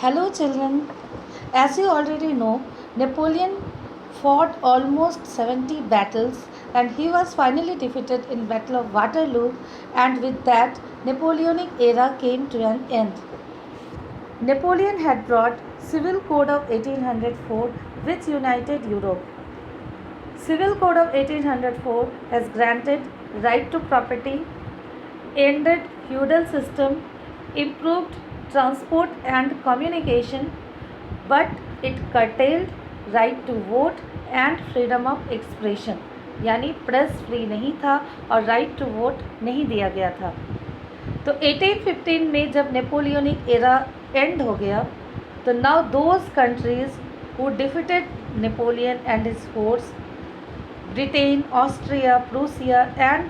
Hello children. As you already know, Napoleon fought almost 70 battles and he was finally defeated in Battle of Waterloo, and with that Napoleonic era came to an end. Napoleon had brought Civil Code of 1804 which united Europe. Civil Code of 1804 has granted right to property, ended feudal system, improved transport and communication, but it curtailed right to vote and freedom of expression, यानी press free नहीं था और right to vote नहीं दिया गया था. तो 1815 में जब नेपोलियनिक एरा एंड हो गया, तो now those countries who defeated Napoleon and his force, Britain, Austria, Prussia and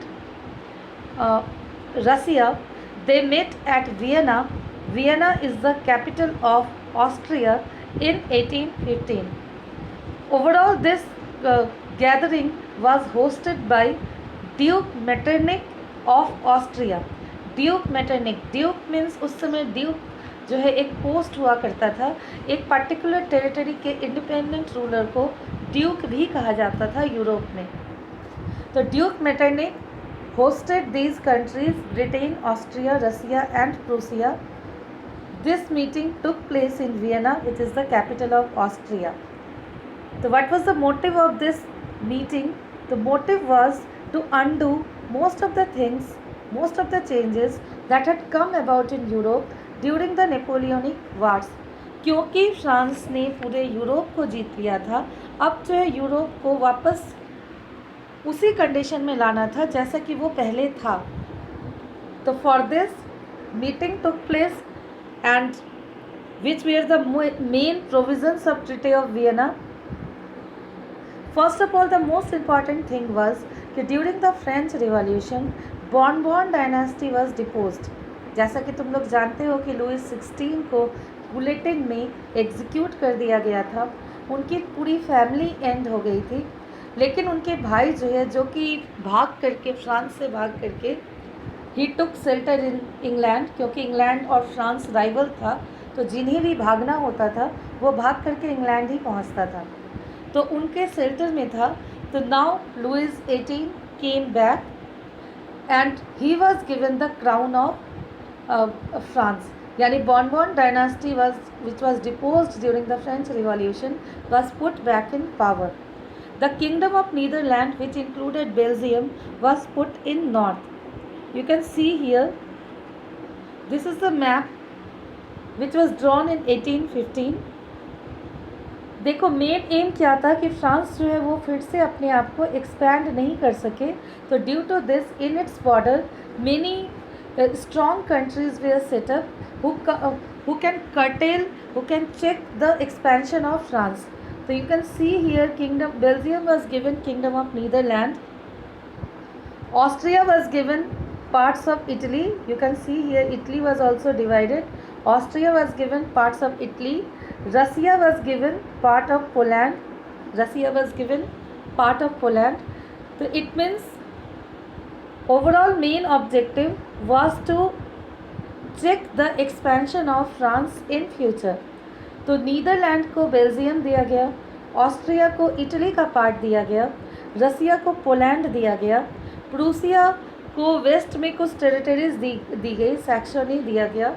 Russia, they met at Vienna. Vienna is the capital of Austria in 1815. Overall, this gathering was hosted by Duke Metternich of Austria. Duke Metternich, Duke means उस समय Duke जो है एक post हुआ करता था. एक particular territory के इंडिपेंडेंट रूलर को ड्यूक भी कहा जाता था यूरोप में. तो Duke Metternich hosted these countries, Britain, Austria, Russia and Prussia. This meeting took place in Vienna, which is the capital of Austria. So what was the motive of this meeting? The motive was to undo most of the things, most of the changes that had come about in Europe during the Napoleonic Wars. क्योंकि France ने पूरे Europe को जीत लिया था, अब जो है Europe को वापस उसी कंडीशन में लाना था जैसा कि वो पहले था. तो for this meeting took place and which were the main provisions of treaty of Vienna. First of all the most important thing was कि during the French Revolution Bourbon dynasty was deposed. जैसा कि तुम लोग जानते हो कि Louis 16 को bulletin में एग्जीक्यूट कर दिया गया था. उनकी पूरी फैमिली एंड हो गई थी, लेकिन उनके भाई जो है, जो कि भाग करके फ्रांस से भाग करके ही टुक शेल्टर इन इंग्लैंड, क्योंकि इंग्लैंड और फ्रांस राइवल था, तो जिन्हें भी भागना होता था वो भाग करके इंग्लैंड ही पहुंचता था. तो उनके शेल्टर में था. तो now Louis 18 came back and he was given the crown of France. यानी Bourbon dynasty was which was deposed during the French Revolution was put back in power. The kingdom of Netherlands, which included Belgium, was put in north. You can see here, this is the map which was drawn in 1815. देखो main M क्या था कि France जो है वो फिर से अपने आप को एक्सपैंड नहीं कर सके. तो due to this in its border many strong countries were set up who can curtail, who can check the expansion of France. So you can see here kingdom Belgium was given kingdom of Netherlands. Austria was given parts of Italy. You can see here Italy was also divided. Austria was given parts of Italy. Russia was given part of Poland. Russia was given part of Poland. So it means overall main objective was to check the expansion of France in future. तो Netherlands को Belgium दिया गया, Austria को Italy का part दिया गया, रसिया को Poland दिया गया, प्रूसिया को वेस्ट में कुछ टेरिटरीज दी गई, सैक्सनी दिया गया.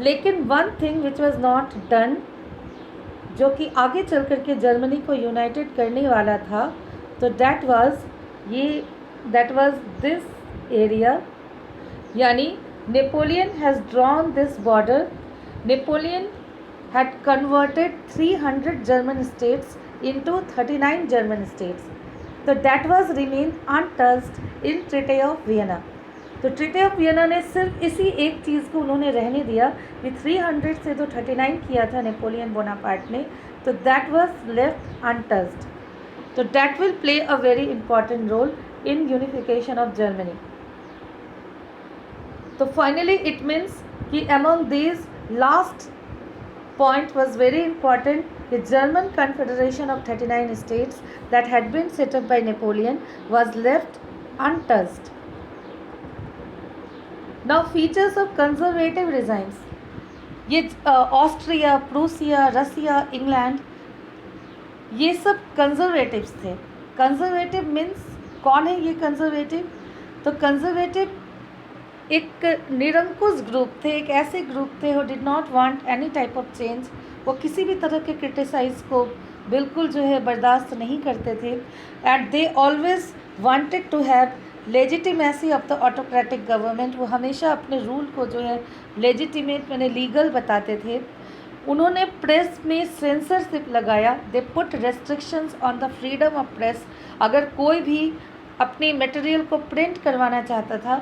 लेकिन one thing which was not done, जो कि आगे चल कर के जर्मनी को यूनाइटेड करने वाला था, तो दैट वाज दिस एरिया. यानी Napoleon has drawn this border. Napoleon had converted 300 German states into 39 German states. So that was remained untouched in Treaty of Vienna. तो Treaty of Vienna ने सिर्फ इसी एक चीज़ को उन्होंने रहने दिया कि 300 से तो 39 किया था नेपोलियन बोनापार्ट ने, तो that was left untouched. तो that will play a very important role in unification of Germany. तो finally it means कि among these last point was very important. The German Confederation of 39 states that had been set up by Napoleon was left untouched. Now features of conservative regimes. ये Austria, Prussia, रसिया, England, ये सब conservatives थे। Conservative means कौन है ये conservative? तो conservative एक निरंकुश ग्रुप थे, एक ऐसे ग्रुप थे who did not want any type of change. वो किसी भी तरह के क्रिटिसाइज को बिल्कुल जो है बर्दाश्त नहीं करते थे। And they always wanted to have legitimacy of the autocratic government. वो हमेशा अपने रूल को जो है लेजिटिमेट मैंने लीगल बताते थे। उन्होंने प्रेस में सेंसरशिप लगाया। They put restrictions on the freedom of press. अगर कोई भी अपनी मटेरियल को प्रिंट करवाना चाहता था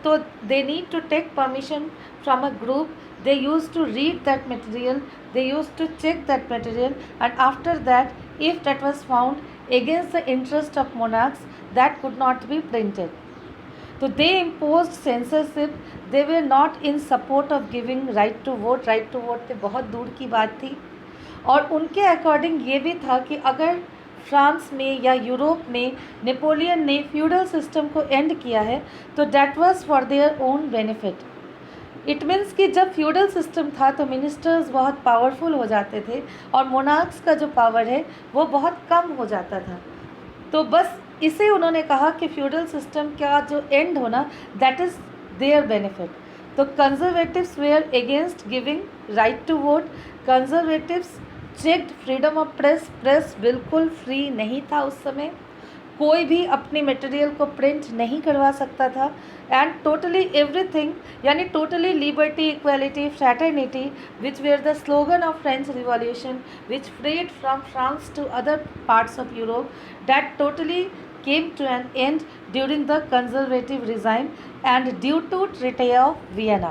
तो they need to take permission from a group. They use to read that material, they use to check that material, and after that if that was found against the interest of monarchs, that could not be printed. तो they imposed censorship. They were not in support of giving right to vote. Right to vote तो बहुत दूर की बात थी। और उनके according ये भी था कि अगर फ्रांस में या यूरोप में नेपोलियन ने फ्यूडल सिस्टम को एंड किया है तो that was for their own benefit. It means कि जब फ्यूडल सिस्टम था तो मिनिस्टर्स बहुत पावरफुल हो जाते थे और मोनार्क्स का जो पावर है वो बहुत कम हो जाता था। तो बस इसे उन्होंने कहा कि फ्यूडल सिस्टम का जो एंड होना दैट इज़ देयर बेनिफिट। तो conservatives were against giving right to vote. Conservatives checked freedom of press. Press बिल्कुल फ्री नहीं था उस समय, कोई भी अपनी मटेरियल को प्रिंट नहीं करवा सकता था। एंड टोटली एवरीथिंग यानी totally liberty, equality, fraternity which were the slogan of French revolution which freed from France to other parts of Europe, that totally came to an end during the conservative regime and due to Treaty of Vienna.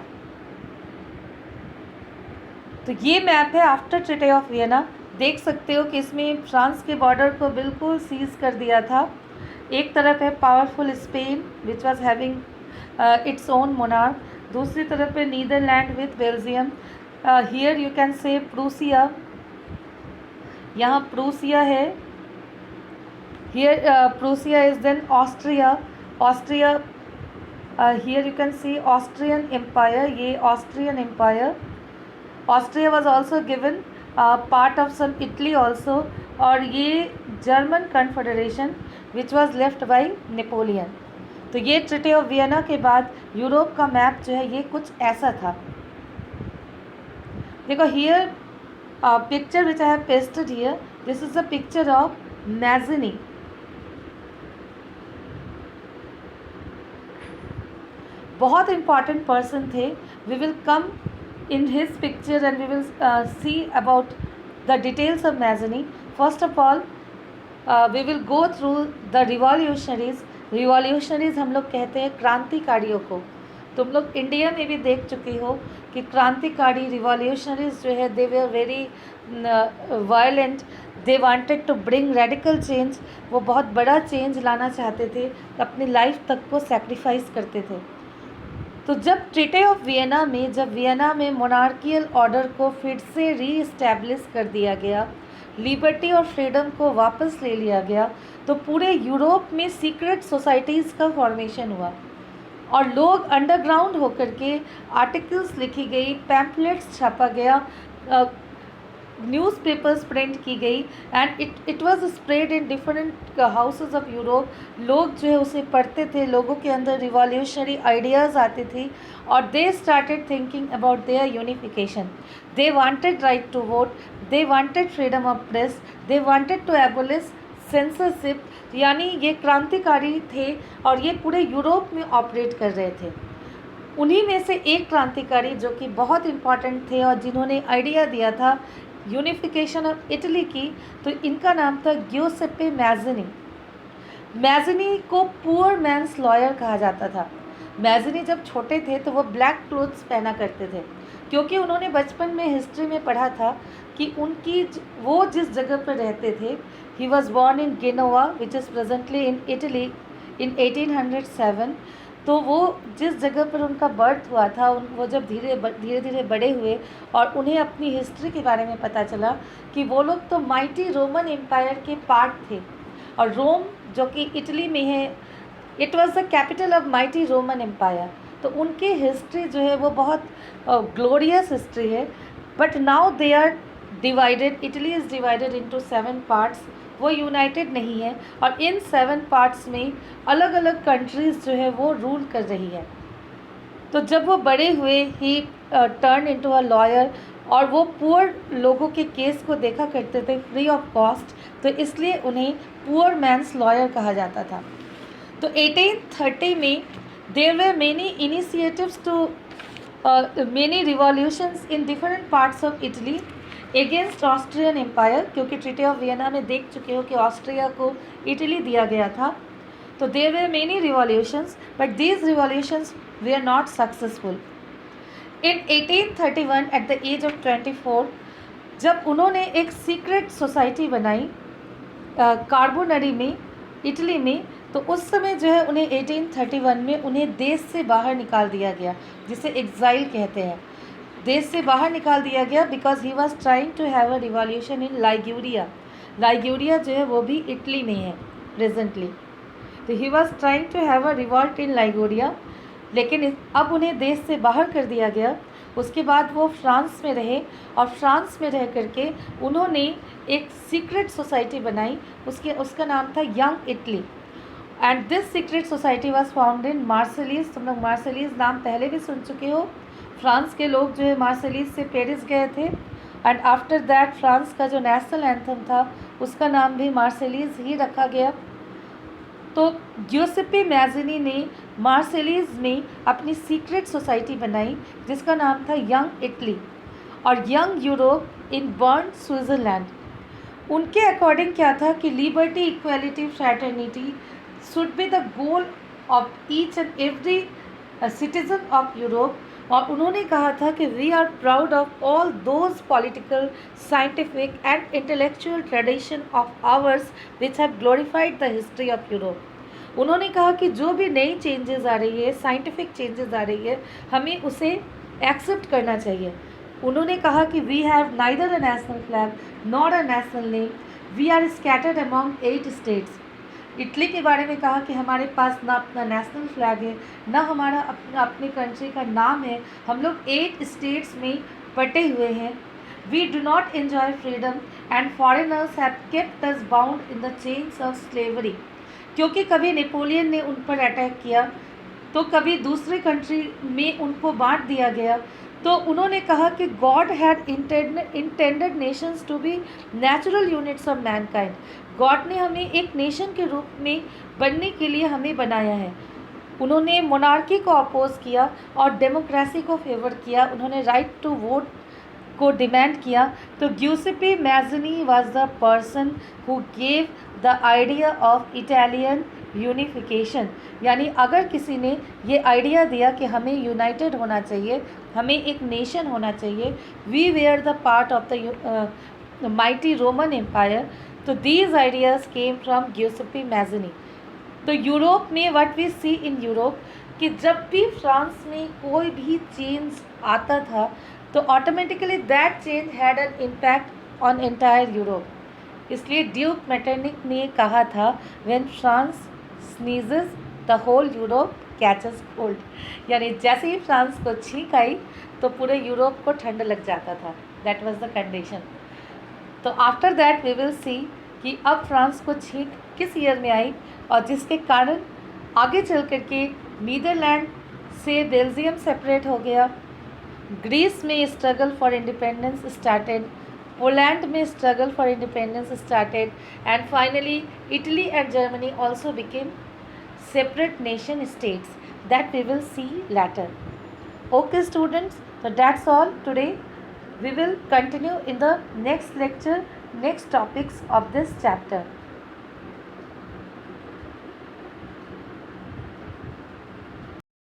तो ये map है after treaty of Vienna. देख सकते हो कि इसमें France के border को बिल्कुल सीज कर दिया था। एक तरफ है powerful Spain which was having its own monarch, दूसरी तरफ है Netherland with Belgium. Here you can say Prussia, यहाँ प्रूसिया है। Here Prussia is then Austria. Austria here you can see Austrian empire, ये Austrian empire. Austria was also given part of some Italy also. और ये German confederation which was left by Napoleon. तो ये treaty of Vienna के बाद Europe का map जो है ये कुछ ऐसा था। देखो here picture which I have pasted here, this is a picture of Mazzini. बहुत इंपॉर्टेंट पर्सन थे। We will come in his picture and we will see about the details of Mazzini. First of all, we will go through the revolutionaries. Revolutionaries हम लोग कहते हैं क्रांतिकारियों को। तुम लोग इंडिया में भी देख चुके हो कि क्रांतिकारी रिवॉल्यूशनरीज जो है they were very violent, they wanted to bring radical change. वो बहुत बड़ा चेंज लाना चाहते थे, अपनी लाइफ तक को सेक्रीफाइस करते थे। तो जब ट्रीटी ऑफ वियना में, जब वियना में मोनार्कियल ऑर्डर को फिर से रीइस्टेब्लिश कर दिया गया, लिबर्टी और फ्रीडम को वापस ले लिया गया, तो पूरे यूरोप में सीक्रेट सोसाइटीज़ का फॉर्मेशन हुआ और लोग अंडरग्राउंड होकर के आर्टिकल्स लिखी गई, पैम्पलेट्स छापा गया, न्यूज़पेपर्स प्रिंट की गई and it was spread in different houses of Europe. लोग जो है उसे पढ़ते थे, लोगों के अंदर रिवॉल्यूशनरी आइडियाज़ आते थे और they started thinking about their unification. They wanted right to vote, they wanted freedom of press, they wanted to abolish censorship. यानी ये क्रांतिकारी थे और ये पूरे यूरोप में ऑपरेट कर रहे थे। उन्हीं में से एक क्रांतिकारी जो कि बहुत इम्पॉर्टेंट थे और जिन्होंने आइडिया दिया था यूनिफिकेशन ऑफ इटली की, तो इनका नाम था ग्यूसेप्पे मैज़नी। मैज़नी को पुअर मैंस लॉयर कहा जाता था। मैज़नी जब छोटे थे तो वो ब्लैक क्लोथ्स पहना करते थे क्योंकि उन्होंने बचपन में हिस्ट्री में पढ़ा था कि उनकी वो जिस जगह पर रहते थे, he was born in Genoa which is presently in Italy in 1807। तो वो जिस जगह पर उनका बर्थ हुआ था, वो जब धीरे धीरे बड़े हुए और उन्हें अपनी हिस्ट्री के बारे में पता चला कि वो लोग तो माइटी रोमन एम्पायर के पार्ट थे और रोम जो कि इटली में है, it was the capital of mighty Roman empire. तो उनकी हिस्ट्री जो है वो बहुत ग्लोरियस हिस्ट्री है। But now they are divided, Italy is divided into 7 parts. वो यूनाइटेड नहीं है और इन 7 पार्ट्स में अलग अलग कंट्रीज़ जो है वो रूल कर रही है। तो जब वो बड़े हुए ही टर्न इनटू अ लॉयर, और वो पुअर लोगों के केस को देखा करते थे फ्री ऑफ कॉस्ट, तो इसलिए उन्हें पुअर मैंस लॉयर कहा जाता था। तो 1830 में there were many initiatives to many revolutions in different parts of Italy against Austrian empire, क्योंकि ट्रीटी ऑफ वियना में देख चुके हो कि ऑस्ट्रिया को इटली दिया गया था। तो there were many revolutions but these revolutions were not successful. In 1831 at the age of 24, जब उन्होंने एक सीक्रेट सोसाइटी बनाई कार्बोनरी में, इटली में, तो उस समय जो है उन्हें 1831 में उन्हें देश से बाहर निकाल दिया गया, जिसे एग्जाइल कहते हैं। देश से बाहर निकाल दिया गया because he was trying to have a revolution in Liguria. Liguria जो है वो भी इटली में है प्रेजेंटली। तो he was trying to have a revolt in Liguria, लेकिन अब उन्हें देश से बाहर कर दिया गया। उसके बाद वो फ्रांस में रहे और फ्रांस में रह करके उन्होंने एक सीक्रेट सोसाइटी बनाई, उसका नाम था young Italy. And this secret society was found in Marseilles. तुम लोग मार्सेलीज नाम पहले भी सुन चुके हो। फ्रांस के लोग जो है मार्सेलीज से पेरिस गए थे, एंड आफ्टर दैट फ्रांस का जो नेशनल एंथम था उसका नाम भी मार्सेलीज ही रखा गया। तो ग्यूसेप्पे मैज़नी ने मार्सेलीज में अपनी सीक्रेट सोसाइटी बनाई जिसका नाम था यंग इटली और young Europe in Bern Switzerland. उनके अकॉर्डिंग क्या था कि liberty, equality, fraternity should be the goal of each and every citizen of Europe. और उन्होंने कहा था कि we are proud of all those political, scientific and intellectual tradition of ours which have glorified the history of Europe. उन्होंने कहा कि जो भी नई चेंजेस आ रही है, साइंटिफिक चेंजेस आ रही है, हमें उसे एक्सेप्ट करना चाहिए। उन्होंने कहा कि we have neither a national flag not a national name, we are scattered among 8 states. Italy के बारे में कहा कि हमारे पास ना अपना नेशनल फ्लैग है, ना हमारा अपने कंट्री का नाम है, हम लोग 8 स्टेट्स में बटे हुए हैं। We do not enjoy freedom and foreigners have kept us bound in the chains of slavery. क्योंकि कभी नेपोलियन ने उन पर अटैक किया तो कभी दूसरे कंट्री में उनको बांट दिया गया। तो उन्होंने कहा कि God had intended nations to be natural units of mankind. God ने हमें एक नेशन के रूप में बनने के लिए हमें बनाया है। उन्होंने मोनार्की को अपोज किया और डेमोक्रेसी को फेवर किया। उन्होंने राइट टू वोट को डिमांड किया। तो Giuseppe Mazzini was the person who gave the idea of Italian unification. यानी अगर किसी ने ये आइडिया दिया कि हमें यूनाइटेड होना चाहिए, हमें एक नेशन होना चाहिए, we were the part of the mighty Roman empire, तो these ideas came from Giuseppe Mazzini. तो यूरोप में what we see in Europe कि जब भी फ्रांस में कोई भी चेंज आता था तो automatically that change had an impact on entire Europe. इसलिए ड्यूक मेटरनिक ने कहा था when France sneezes the whole Europe catches cold. यानी जैसे ही फ्रांस को छींक आई तो पूरे यूरोप को ठंड लग जाता था। That was the condition. तो after that we will see कि अब फ्रांस को छींक किस ईयर में आई और जिसके कारण आगे चल कर के नीदरलैंड से बेल्जियम सेपरेट हो गया, ग्रीस में struggle for independence started, Poland में struggle for independence started, and finally Italy and Germany also became separate nation states that we will see later. Okay students, so that's all today. We will continue in the next lecture, next topics of this chapter.